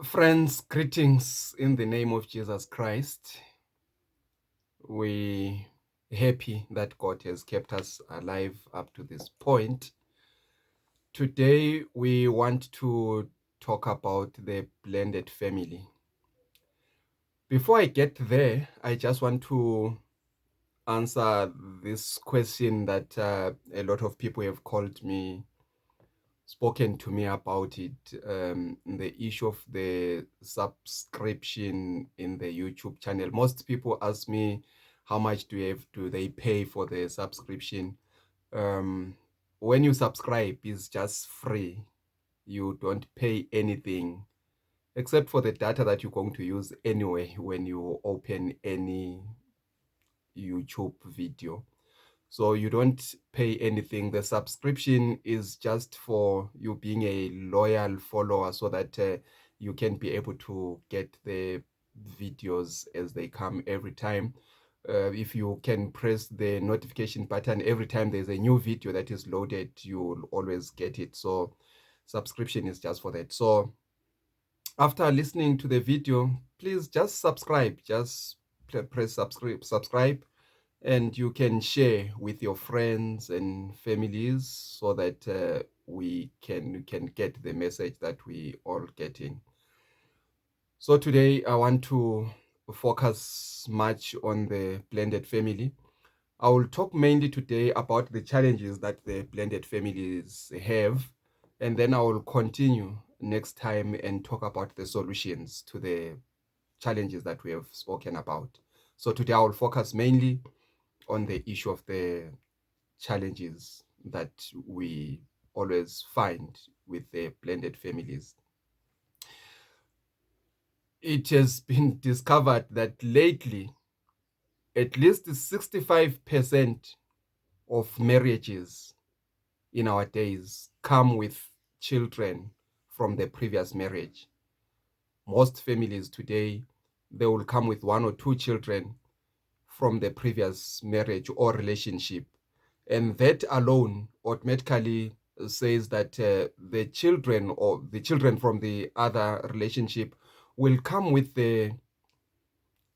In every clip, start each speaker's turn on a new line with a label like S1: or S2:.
S1: Friends, greetings in the name of Jesus Christ. We happy that God has kept us alive up to this point. Today we want to talk about the blended family. Before I get there, I just want to answer this question that a lot of people have called me, spoken to me about it, the issue of the subscription in the YouTube channel. Most people ask me how much do they pay for the subscription. um, when you subscribe, it's just free. You don't pay anything except for the data that you're going to use anyway when you open any YouTube video. So you don't pay anything. The subscription is just for you being a loyal follower so that you can be able to get the videos as they come every time. If you can press the notification button every time there's a new video that is loaded, you'll always get it. So subscription is just for that. So after listening to the video, please just subscribe. Just press subscribe, and you can share with your friends and families so that we can get the message that we all getting. So today I want to focus much on the blended family. I will talk mainly today about the challenges that the blended families have, and then I will continue next time and talk about the solutions to the challenges that we have spoken about. So today I will focus mainly on the issue of the challenges that we always find with the blended families. It has been discovered that lately, at least 65% of marriages in our days come with children from the previous marriage. Most families today, they will come with one or two children from the previous marriage or relationship. And that alone automatically says that the children from the other relationship will come with the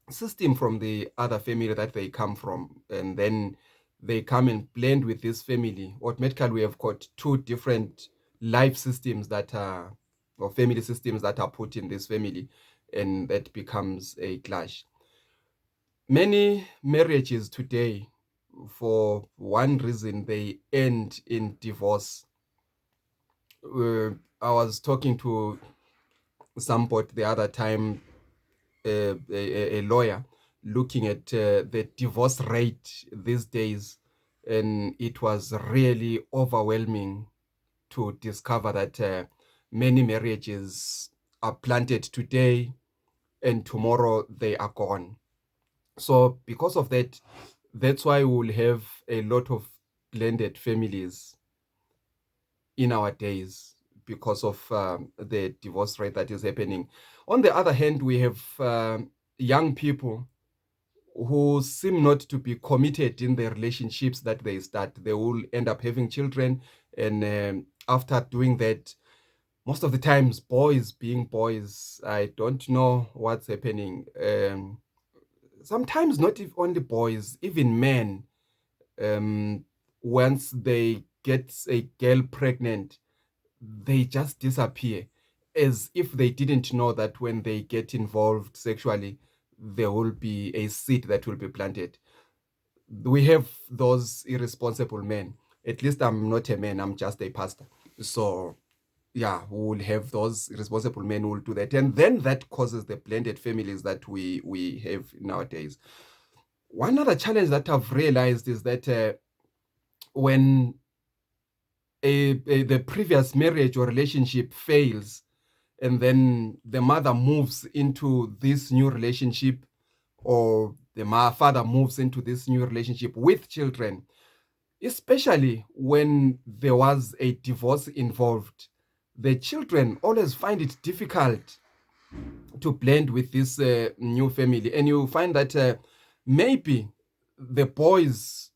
S1: system from the other family that they come from, and then they come and blend with this family. Automatically we have got two different life systems that are, or family systems that are put in this family, and that becomes a clash. Many marriages today, for one reason, they end in divorce. I was talking to somebody the other time, a lawyer, looking at the divorce rate these days, and it was really overwhelming to discover that many marriages are planted today and tomorrow they are gone. So because of that, that's why we'll have a lot of blended families in our days because of the divorce rate that is happening. On the other hand, we have young people who seem not to be committed in the relationships that they start. They will end up having children, and after doing that, most of the times, boys being boys, I don't know what's happening. Sometimes not only boys, even men, um, once they get a girl pregnant, they just disappear, as if they didn't know that when they get involved sexually, there will be a seed that will be planted. We have those irresponsible men. At least I'm not a man, I'm just a pastor. So yeah, we will have those responsible men who will do that, and then that causes the blended families that we have nowadays. One other challenge that I've realized is that when the previous marriage or relationship fails, and then the mother moves into this new relationship, or the father moves into this new relationship with children, especially when there was a divorce involved, the children always find it difficult to blend with this new family. And you find that maybe the boys,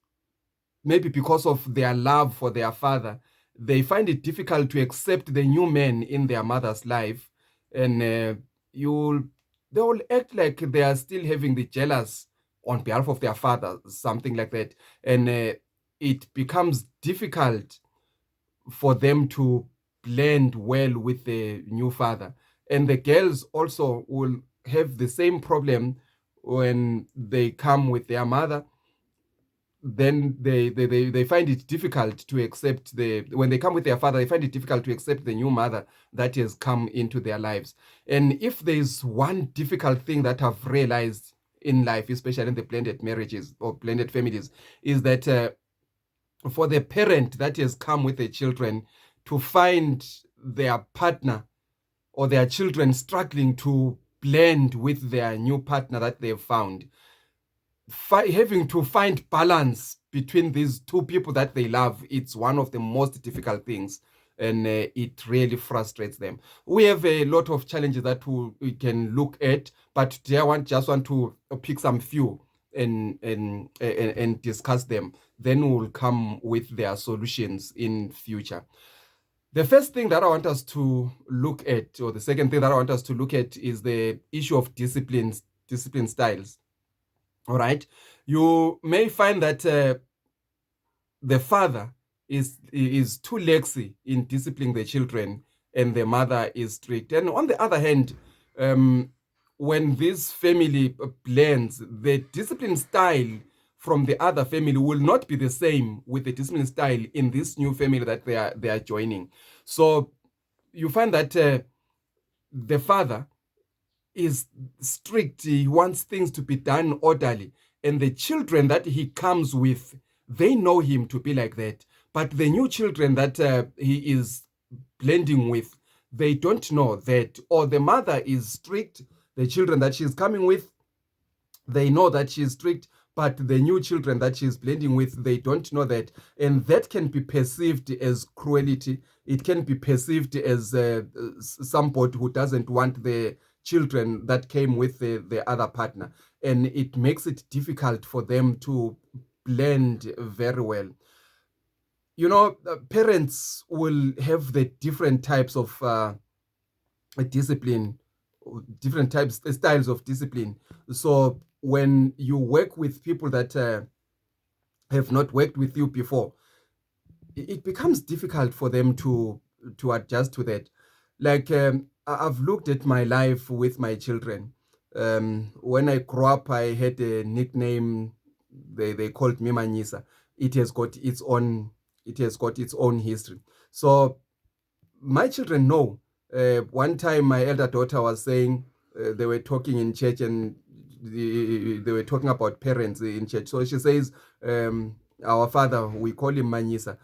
S1: maybe because of their love for their father, they find it difficult to accept the new man in their mother's life. and you'll they will act like they are still having the jealous on behalf of their father, something like that, and it becomes difficult for them to blend well with the new father. And the girls also will have the same problem when they come with their mother. Then they find it difficult to accept when they come with their father, they find it difficult to accept the new mother that has come into their lives. And if there's one difficult thing that I've realized in life, especially in the blended marriages or blended families, is that for the parent that has come with the children to find their partner or their children struggling to blend with their new partner that they've found, having to find balance between these two people that they love, it's one of the most difficult things, and it really frustrates them. We have a lot of challenges that we can look at, but today I just want to pick some few and discuss them. Then we'll come with their solutions in future. The first thing that I want us to look at, or the second thing that I want us to look at, is the issue of discipline styles. All right. You may find that the father is too laxy in disciplining the children, and the mother is strict. And on the other hand, when this family blends, the discipline style from the other family will not be the same with the discipline style in this new family that they are joining. So you find that the father is strict. He wants things to be done orderly. And the children that he comes with, they know him to be like that. But the new children that he is blending with, they don't know that. Or the mother is strict. The children that she's coming with, they know that she's strict. But the new children that she's blending with, they don't know that. And that can be perceived as cruelty. It can be perceived as somebody who doesn't want the children that came with the other partner. And it makes it difficult for them to blend very well. You know, parents will have the different types of discipline, different types, styles of discipline. So when you work with people that have not worked with you before, it becomes difficult for them to adjust to that. Like I've looked at my life with my children. When I grew up, I had a nickname. They called me Manyisa. It has got its own history. So my children know. One time, my elder daughter was saying they were talking in church, and they were talking about parents in church. So she says, our father, we call him Manyisa.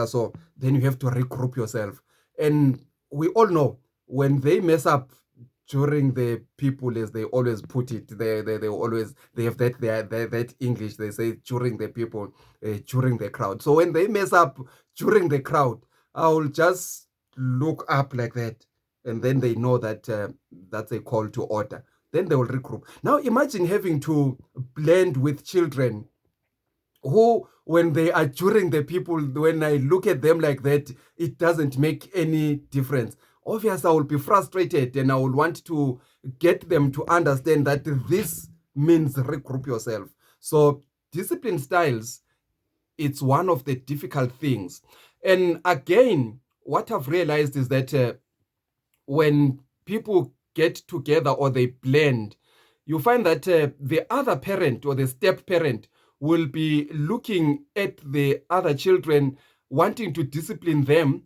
S1: So then you have to regroup yourself. And we all know when they mess up during the people, as they always put it, they have that English, they say during the people, during the crowd. So when they mess up during the crowd, I'll just look up like that, and then they know that that's a call to order. Then they will regroup. Now imagine having to blend with children who, when they are during the people, when I look at them like that, it doesn't make any difference. Obviously, I will be frustrated, and I will want to get them to understand that this means regroup yourself. So discipline styles, it's one of the difficult things. And again, what I've realized is that when people get together or they blend, you find that the other parent or the step parent will be looking at the other children, wanting to discipline them.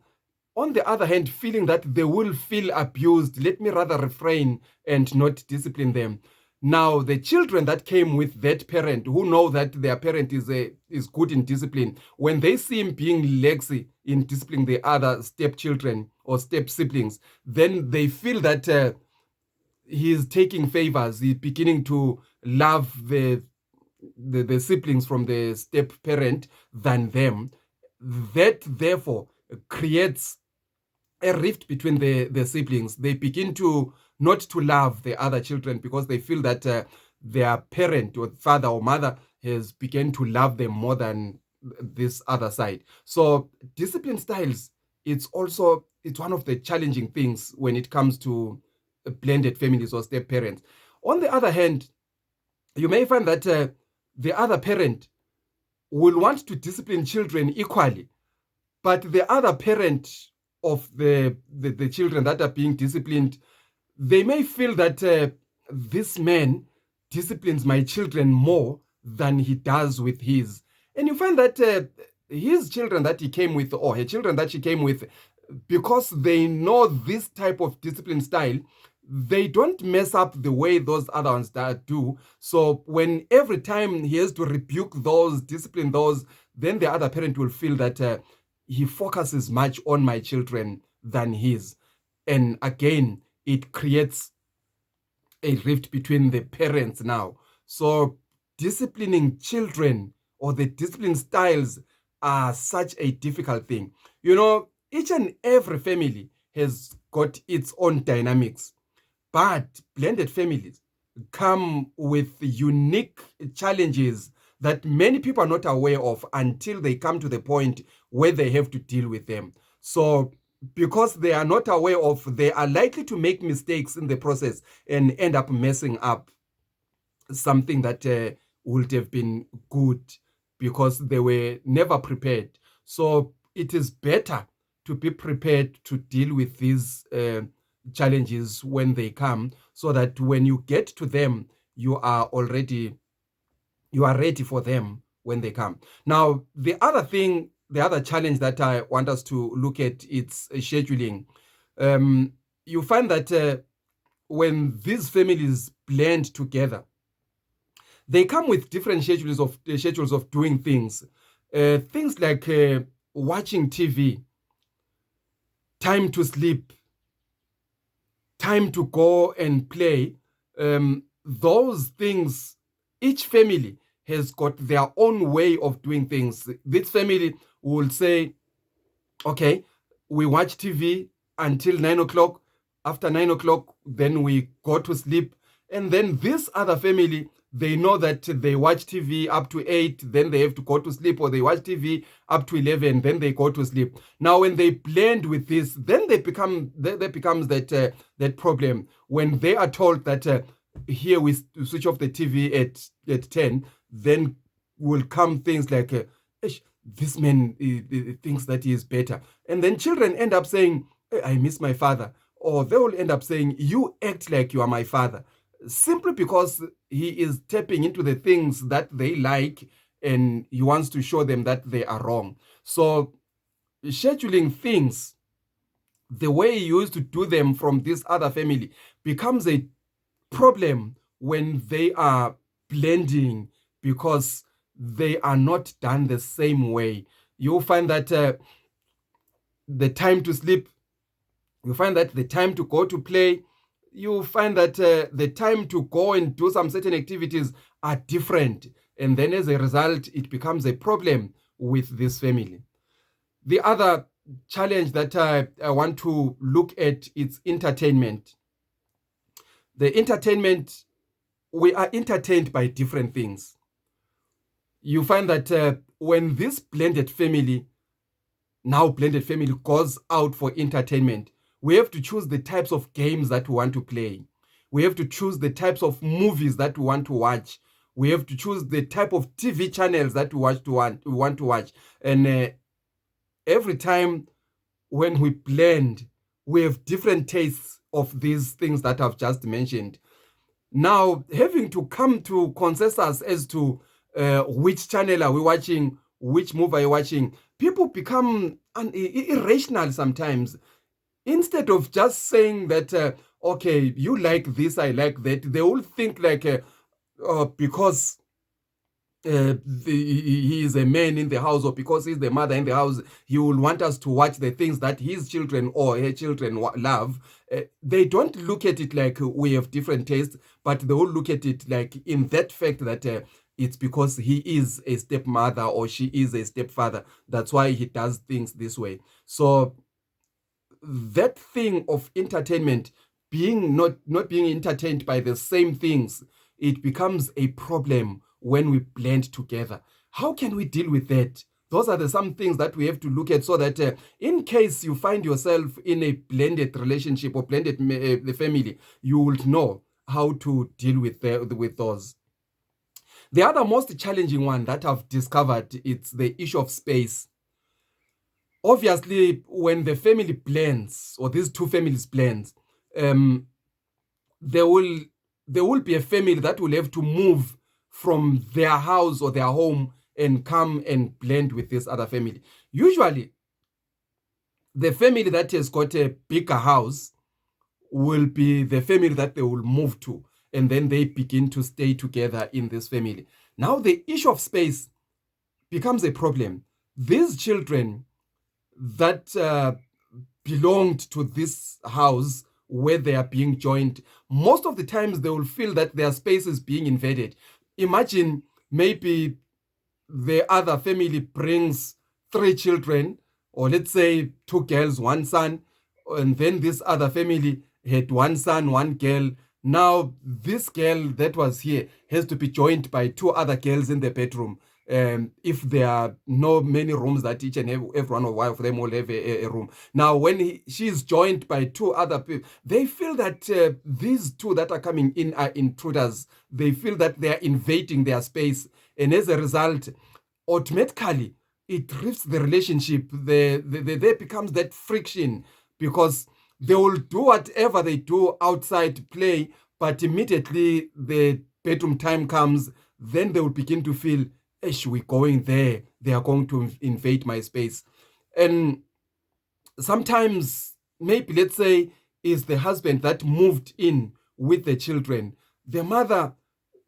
S1: On the other hand, feeling that they will feel abused. Let me rather refrain and not discipline them. Now, the children that came with that parent, who know that their parent is good in discipline, when they see him being lazy in disciplining the other stepchildren or step siblings, then they feel that he's taking favors. He's beginning to love the siblings from the step parent than them. That therefore creates a rift between the siblings. They begin to not to love the other children because they feel that their parent or father or mother has begun to love them more than this other side. So discipline styles, it's one of the challenging things when it comes to blended families or step parents. On the other hand, you may find that the other parent will want to discipline children equally, but the other parent of the children that are being disciplined, they may feel that this man disciplines my children more than he does with his. And you find that his children that he came with, or her children that she came with, because they know this type of discipline style, they don't mess up the way those other ones that do. So when every time he has to rebuke those, discipline those, then the other parent will feel that he focuses much on my children than his. And again, it creates a rift between the parents now. So disciplining children or the discipline styles are such a difficult thing. You know, each and every family has got its own dynamics, but blended families come with unique challenges that many people are not aware of until they come to the point where they have to deal with them. So because they are not aware of, they are likely to make mistakes in the process and end up messing up something that would have been good because they were never prepared. So it is better to be prepared to deal with these challenges when they come, so that when you get to them, you are ready for them when they come. Now, the other challenge that I want us to look at, it's scheduling. You find that when these families blend together, they come with different schedules of doing things. Things like watching TV, time to sleep, time to go and play. Those things, each family has got their own way of doing things. This family will say, okay, we watch TV until 9 o'clock. After 9 o'clock, then we go to sleep. And then this other family, they know that they watch TV up to 8, then they have to go to sleep, or they watch TV up to 11, then they go to sleep. Now, when they blend with this, then there becomes that problem when they are told that here we switch off the TV at 10, then will come things like, this man thinks that he is better. And then children end up saying, I miss my father. Or they will end up saying, you act like you are my father. Simply because he is tapping into the things that they like and he wants to show them that they are wrong. So scheduling things the way he used to do them from this other family becomes a problem when they are blending, because they are not done the same way. You'll find that the time to sleep, you find that the time to go to play, you find that the time to go and do some certain activities are different. And then as a result, it becomes a problem with this family. The other challenge that I want to look at is entertainment. The entertainment, we are entertained by different things. You find that when this blended family goes out for entertainment, we have to choose the types of games that we want to play. We have to choose the types of movies that we want to watch. We have to choose the type of TV channels that we want to watch. And every time when we blend, we have different tastes of these things that I've just mentioned. Now, having to come to consensus as to which channel are we watching, which movie are you watching, people become irrational sometimes. Instead of just saying that, okay, you like this, I like that, they will think like, because he is a man in the house, or because he's the mother in the house, he will want us to watch the things that his children or her children love. They don't look at it like we have different tastes, but they will look at it like in that fact that it's because he is a stepmother or she is a stepfather. That's why he does things this way. So that thing of entertainment being not being entertained by the same things, it becomes a problem when we blend together. How can we deal with that? Those are some things that we have to look at, so that in case you find yourself in a blended relationship or blended the family, you will know how to deal with those. The other most challenging one that I've discovered, it's the issue of space. Obviously, when the family blends, or these two families blends, there will be a family that will have to move from their house or their home and come and blend with this other family. Usually, the family that has got a bigger house will be the family that they will move to, and then they begin to stay together in this family. Now, the issue of space becomes a problem. These children that belonged to this house where they are being joined, most of the times they will feel that their space is being invaded. Imagine maybe the other family brings 3 children, or let's say 2 girls, 1 son, and then this other family had 1 son, 1 girl. Now this girl that was here has to be joined by 2 other girls in the bedroom. If there are no many rooms that each and every one of them will have a room. Now, when she's joined by 2 other people, they feel that these 2 that are coming in are intruders. They feel that they are invading their space, and as a result, automatically it rifts the relationship. There becomes that friction, because they will do whatever they do outside play, but immediately the bedroom time comes, then they will begin to feel, we're going there, they are going to invade my space. And sometimes, maybe let's say, is the husband that moved in with the children. The mother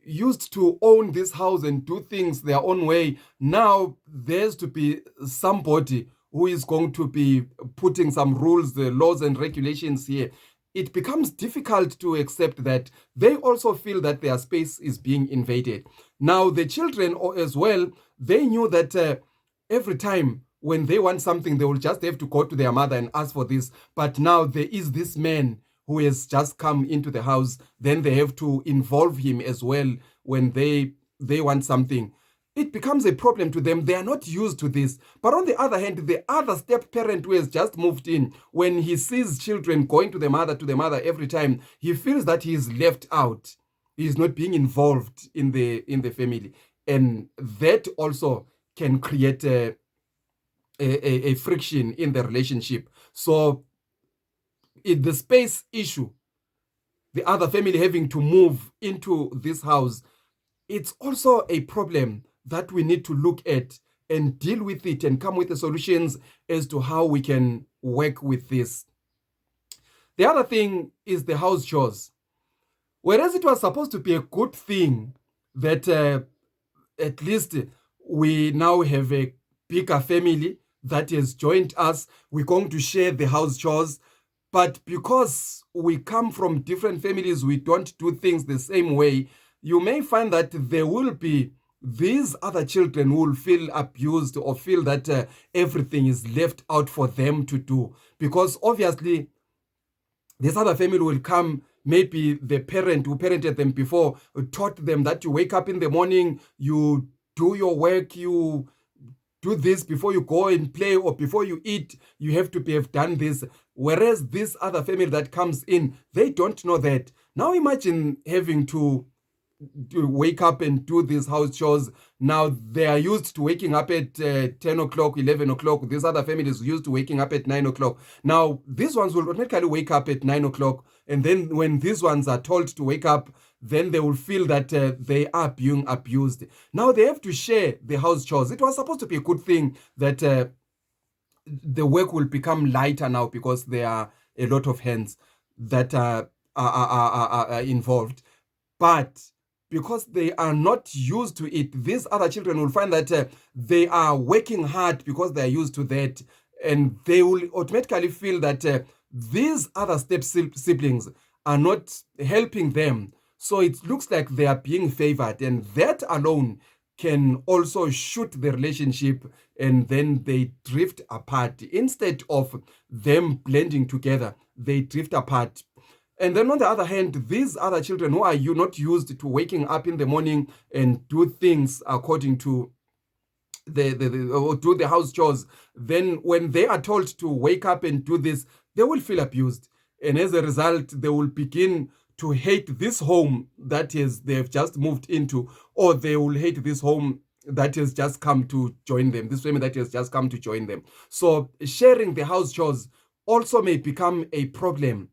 S1: used to own this house and do things their own way. Now there's to be somebody who is going to be putting some rules, the laws and regulations here. It becomes difficult to accept that they also feel that their space is being invaded. Now, the children as well, they knew that every time when they want something, they will just have to go to their mother and ask for this. But now there is this man who has just come into the house. Then they have to involve him as well when they want something. It becomes a problem to them. They are not used to this. But on the other hand, the other step parent who has just moved in, when he sees children going to the mother every time, he feels that he is left out. He is not being involved in the family. And that also can create a friction in the relationship. So in the space issue, the other family having to move into this house, it's also a problem that we need to look at and deal with it and come with the solutions as to how we can work with this. The other thing is the house chores. Whereas it was supposed to be a good thing that at least we now have a bigger family that has joined us, we're going to share the house chores. But because we come from different families, we don't do things the same way. You may find that there will be these other children who will feel abused or feel that everything is left out for them to do. Because obviously, this other family will come, maybe the parent who parented them before taught them that you wake up in the morning, you do your work, you do this before you go and play, or before you eat, you have to have done this. Whereas this other family that comes in, they don't know that. Now imagine having to wake up and do these house chores. Now they are used to waking up at 10 o'clock, 11 o'clock. These other families used to waking up at 9 o'clock. Now these ones will automatically wake up at 9 o'clock. And then when these ones are told to wake up, then they will feel that they are being abused. Now they have to share the house chores. It was supposed to be a good thing that the work will become lighter now, because there are a lot of hands that are involved. But because they are not used to it, these other children will find that they are working hard because they are used to that, and they will automatically feel that these other step siblings are not helping them. So it looks like they are being favored, and that alone can also shoot the relationship, and then they drift apart. Instead of them blending together, they drift apart. And then on the other hand, these other children who are not used to waking up in the morning and do things according to or do the house chores, then when they are told to wake up and do this, they will feel abused. And as a result, they will begin to hate this home that is they've just moved into, or they will hate this home that has just come to join them, this family that has just come to join them. So sharing the house chores also may become a problem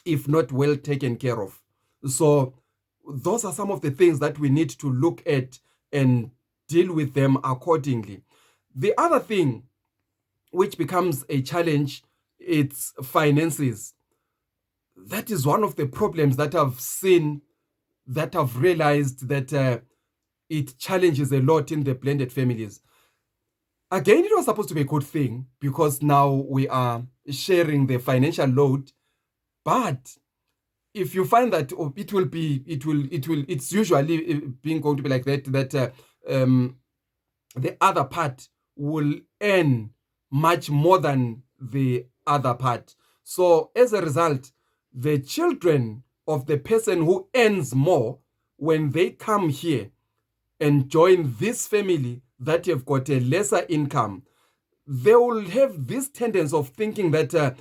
S1: if not well taken care of. So those are some of the things that we need to look at and deal with them accordingly. The other thing which becomes a challenge, it's finances. That is one of the problems that I've seen, that I've realized that it challenges a lot in the blended families. Again, it was supposed to be a good thing because now we are sharing the financial load, but if you find that it's usually being going to be like that the other part will earn much more than the other part. So as a result, the children of the person who earns more, when they come here and join this family that have got a lesser income, they will have this tendency of thinking that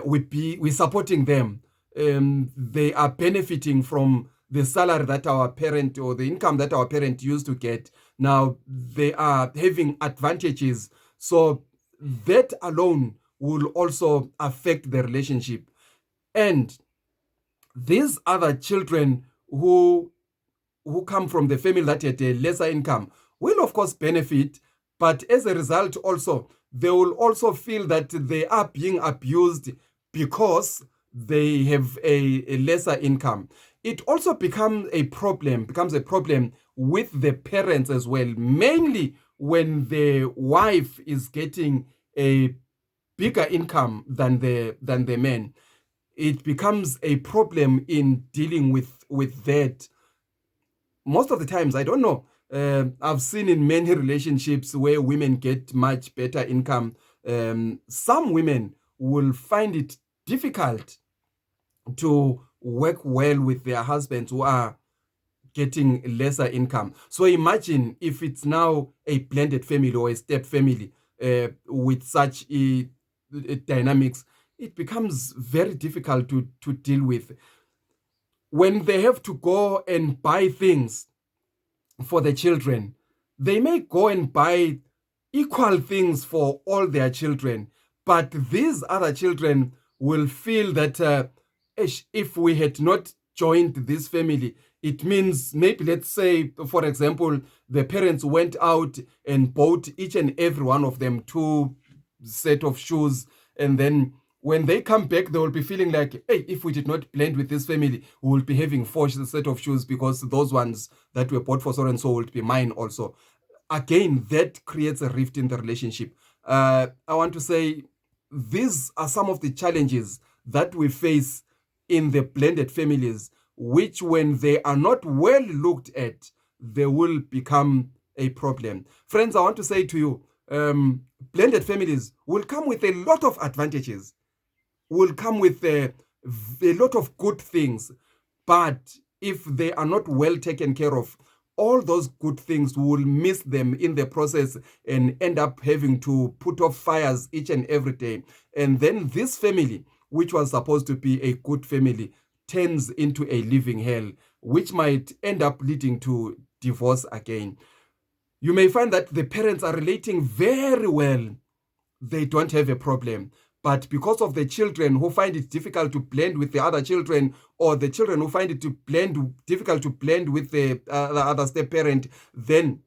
S1: we're supporting them. They are benefiting from the salary that our parent, or the income that our parent used to get. Now they are having advantages. So that alone will also affect the relationship. And these other children who come from the family that had a lesser income will of course benefit, but as a result also, they will also feel that they are being abused because they have a lesser income. It also becomes a problem with the parents as well, mainly when the wife is getting a bigger income than the man. It becomes a problem in dealing with that. Most of the times, I don't know, I've seen in many relationships where women get much better income, some women will find it difficult to work well with their husbands who are getting lesser income. So imagine if it's now a blended family or a step family with such dynamics, it becomes very difficult to deal with. When they have to go and buy things for the children, they may go and buy equal things for all their children, but these other children will feel that if we had not joined this family, it means maybe, let's say, for example, the parents went out and bought each and every one of them 2 set of shoes, and then when they come back, they will be feeling like, hey, if we did not blend with this family, we will be having 4 set of shoes because those ones that were bought for so and so will be mine also. Again, that creates a rift in the relationship. I want to say these are some of the challenges that we face in the blended families, which when they are not well looked at, they will become a problem. Friends, I want to say to you, blended families will come with a lot of advantages, will come with a lot of good things, but if they are not well taken care of, all those good things will miss them in the process and end up having to put off fires each and every day. And then this family, which was supposed to be a good family, turns into a living hell, which might end up leading to divorce again. You may find that the parents are relating very well. They don't have a problem. But because of the children who find it difficult to blend with the other children, or the children who find it difficult to blend with the other step parent, then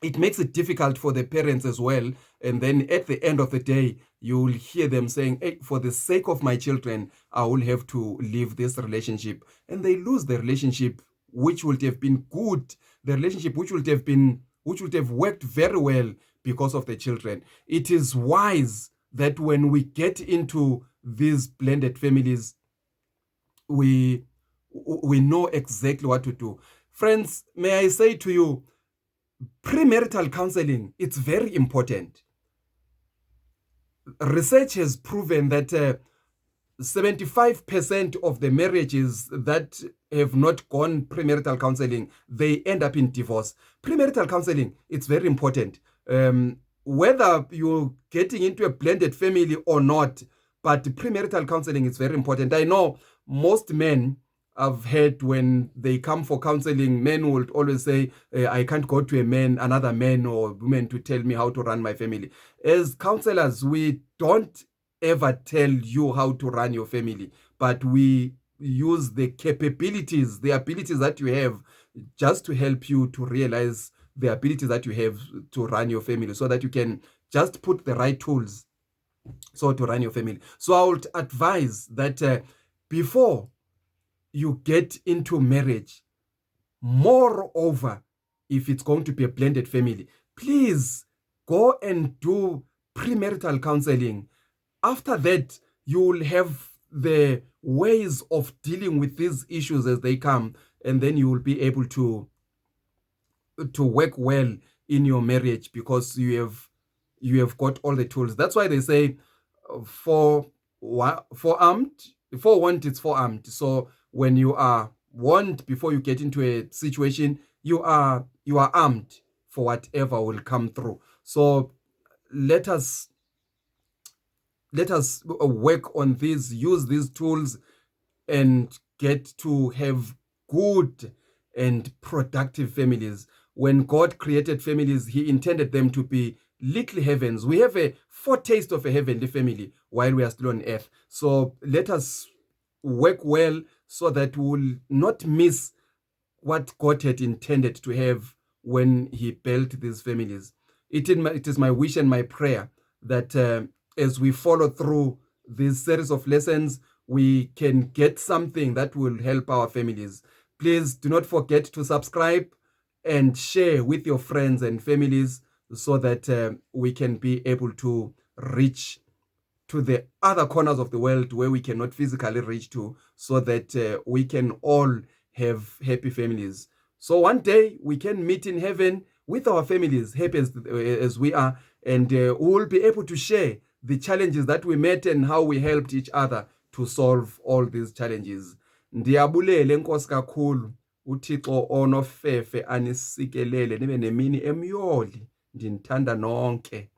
S1: it makes it difficult for the parents as well. And then at the end of the day, you will hear them saying, hey, for the sake of my children, I will have to leave this relationship. And they lose the relationship, which would have been good, the relationship which would have worked very well because of the children. It is wise that when we get into these blended families, we know exactly what to do. Friends, may I say to you, premarital counseling, it's very important. Research has proven that 75% of the marriages that have not gone premarital counseling, they end up in divorce. Premarital counseling, it's very important. Whether you're getting into a blended family or not, but premarital counseling is very important. I know most men, I've heard when they come for counseling, men will always say, I can't go to another man or woman to tell me how to run my family. As counselors, we don't ever tell you how to run your family, but we use the capabilities, the abilities that you have, just to help you to realize the abilities that you have to run your family, so that you can just put the right tools so to run your family. So I would advise that before you get into marriage, moreover, if it's going to be a blended family, please go and do premarital counseling. After that, you will have the ways of dealing with these issues as they come, and then you will be able to work well in your marriage, because you have got all the tools. That's why they say forearmed, forewarned it's forearmed. So when you are warned before you get into a situation, you are armed for whatever will come through. So let us work on this, use these tools, and get to have good and productive families. When God created families, He intended them to be little heavens. We have a foretaste of a heavenly family while we are still on earth. So let us work well so that we will not miss what God had intended to have when He built these families. It is my wish and my prayer that as we follow through this series of lessons, we can get something that will help our families. Please do not forget to subscribe and share with your friends and families, so that we can be able to reach to the other corners of the world where we cannot physically reach to, so that we can all have happy families. So one day we can meet in heaven with our families, happy as we are, and we will be able to share the challenges that we met and how we helped each other to solve all these challenges. Ndiyabulele Nkosi kakhulu. uThixo onofefe anisikelele nibe nemini emyoli. Ndinithanda nonke.